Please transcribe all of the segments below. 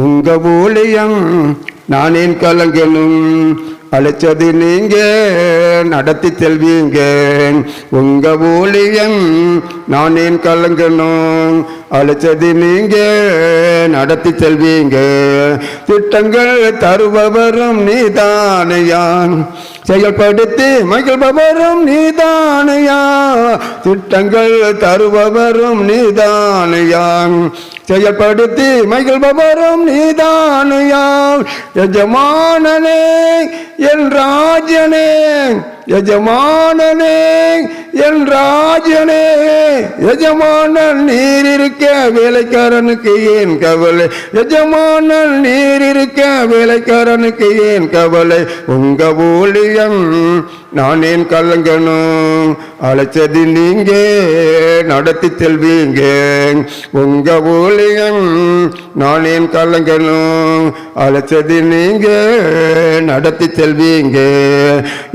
உங்க ஊழியம் நான் ஏன் கலங்கணும்? அழைச்சது நீங்க நடத்தி செல்வீங்க. உங்க ஊழியம் நான் ஏன் கலங்கணும்? அழைச்சது நீங்க நடத்தி செல்வீங்க. திட்டங்கள் தருபவரும் நீதானையா, செயல்படுத்தி மகிழ்பவரும் நீதானையா. திட்டங்கள் தருபவரும் நீதானையா, செயல்படுத்தி மகிழ்பவரும் நீதானையா. எஜமானனே என் ராஜனே, எஜமானனே என் ராஜனே. எஜமானன் நீர் இருக்க வேலைக்காரனுக்கு ஏன் கவலை? எஜமானன் நீர் இருக்க வேலைக்காரனுக்கு ஏன் கவலை? உங்க ஊழியம் நான் ஏன் கலங்கணும்? அழைச்சது நீங்க நடத்தி செல்வீங்க. உங்க ஊழியம் நான் ஏன் கலங்கணும்? அழைச்சது நீங்க நடத்தி செல்வீங்க.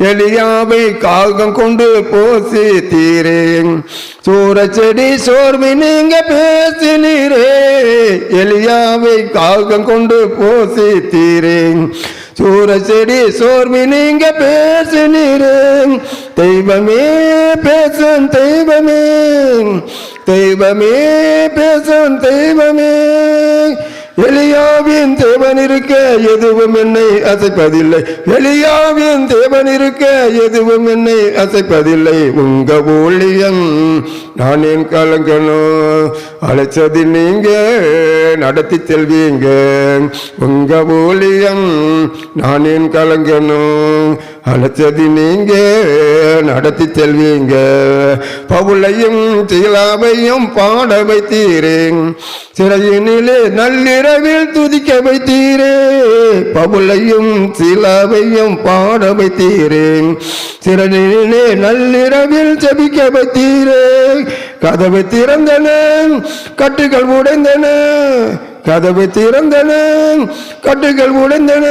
எலியாவை காகம் கொண்டு போசி தீரேன், சூர செடி சோர்வி நீங்க பேசினீரே. எலியாவை காகம் கொண்டு போசி தீரேன், சூர செடி சோர்வி நீங்க பேசினீரே. தெய்வமே பேசும் தெய்வமே, தெய்வமே பேசும் தெய்வமே. எலியாவின் தேவன் இருக்க எதுவும் என்னை அசைப்பதில்லை. எலியாவின் தேவன் இருக்க எதுவும் என்னை அசைப்பதில்லை. உங்க ஊழியம் நான் ஏன் கலங்கணும்? அழைச்சது நீங்க நடத்தி செல்வீங்க. உங்க ஊழியம் நான் ஏன் கலங்கணும்? அழைச்சது நீங்க நடத்தி செல்வீங்க. பவுலையும் சீலாவையும் பாட வைத்தீரேன், சிறையினிலே நள்ளிரவில் துதிக்க வைத்தீரே. பவுலையும் சீலாவையும் பாட வைத்தீரேன், சிறையினிலே நள்ளிரவில் ஜெபிக்க வைத்தீரே. கதவை திறந்தன, கட்டுகள் உடைந்தன. கதவை திறந்தன, கட்டுகள் உடைந்தன.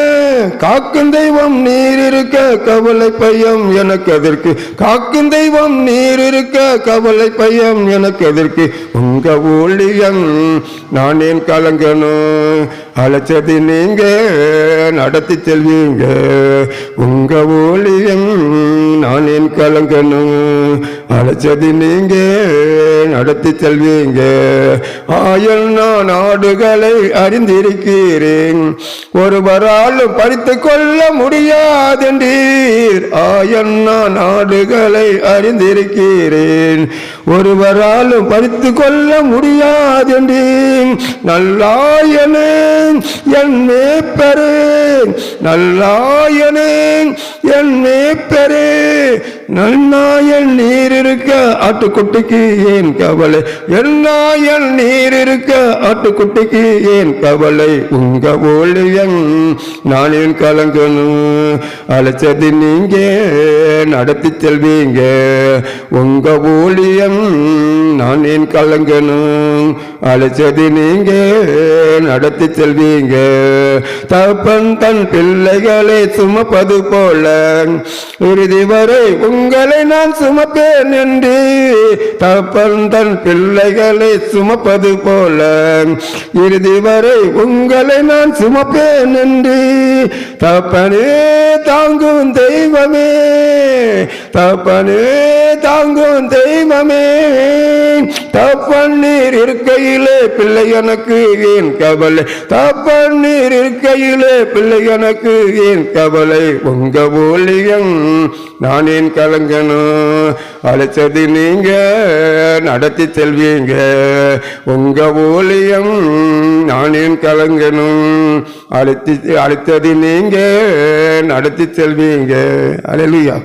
காக்கும் தெய்வம் நீர் இருக்க கவலை பையம் எனக்கு எதற்கு? காக்கும் தெய்வம் நீர் இருக்க கவலை பையம் எனக்கு எதற்கு? உங்க ஊழியம் நான் ஏன் கலங்கணும்? அழைச்சது நீங்க நடத்தி செல்வீங்க. உங்க ஊழியம் நான் ஏன் கலங்கணும்? அழைச்சது நீங்க நடத்தி செல்வீங்க. ஆயல் நான் நாடுகளை அறிந்திருக்கிறேன், ஒருவராலும் பறித்து கொள்ள முடியாதென்றீர். ஆயல் நான் நாடுகளை அறிந்திருக்கிறேன், ஒருவராலும் பறித்து கொள்ள முடியாதென்றீர். நல்லாயனே என் மேய்ப்பரே, நல்லாயனே என் மேய்ப்பரே. நன்னாயல் நீர் இருக்க ஆட்டுக்குட்டிக்கு ஏன் கவலை? என்னாயல் நீர் இருக்க ஆட்டுக்குட்டிக்கு ஏன் கவலை? உங்க ஊழியம் நான் ஏன் கலங்கணும்? அழைச்சது நீங்க நடத்தி செல்வீங்க. உங்க ஊழியம் நான் ஏன் கலங்கணும்? அழைச்சது நீங்க நடத்தி செல்வீங்க. தகப்பன் தன் பிள்ளைகளை சுமப்பது போல இறுதி வரை உங்களை நான் சுமப்பேன் என்று. தகப்பன் தன் பிள்ளைகளை சுமப்பது போல இறுதி வரை உங்களை நான் சுமப்பேன் என்று. தகப்பனே தாங்கும் தெய்வமே, தகப்பனே தாங்கும் தெய்வமே. தகப்பன் நீர் இருக்கையிலே பிள்ளை எனக்கு ஏன் கவலை? தகப்பன் நீர் இருக்கையிலே பிள்ளை எனக்கு ஏன் கவலை? உங்க ஊழியம் நான் ஏன் கலங்கணும்? அழைச்சது நீங்க நடத்தி செல்வீங்க. உங்க ஊழியம் நான் ஏன் கலங்கணும்? அழைத்தது நீங்க நடத்தி செல்வீங்க. அல்லேலூயா.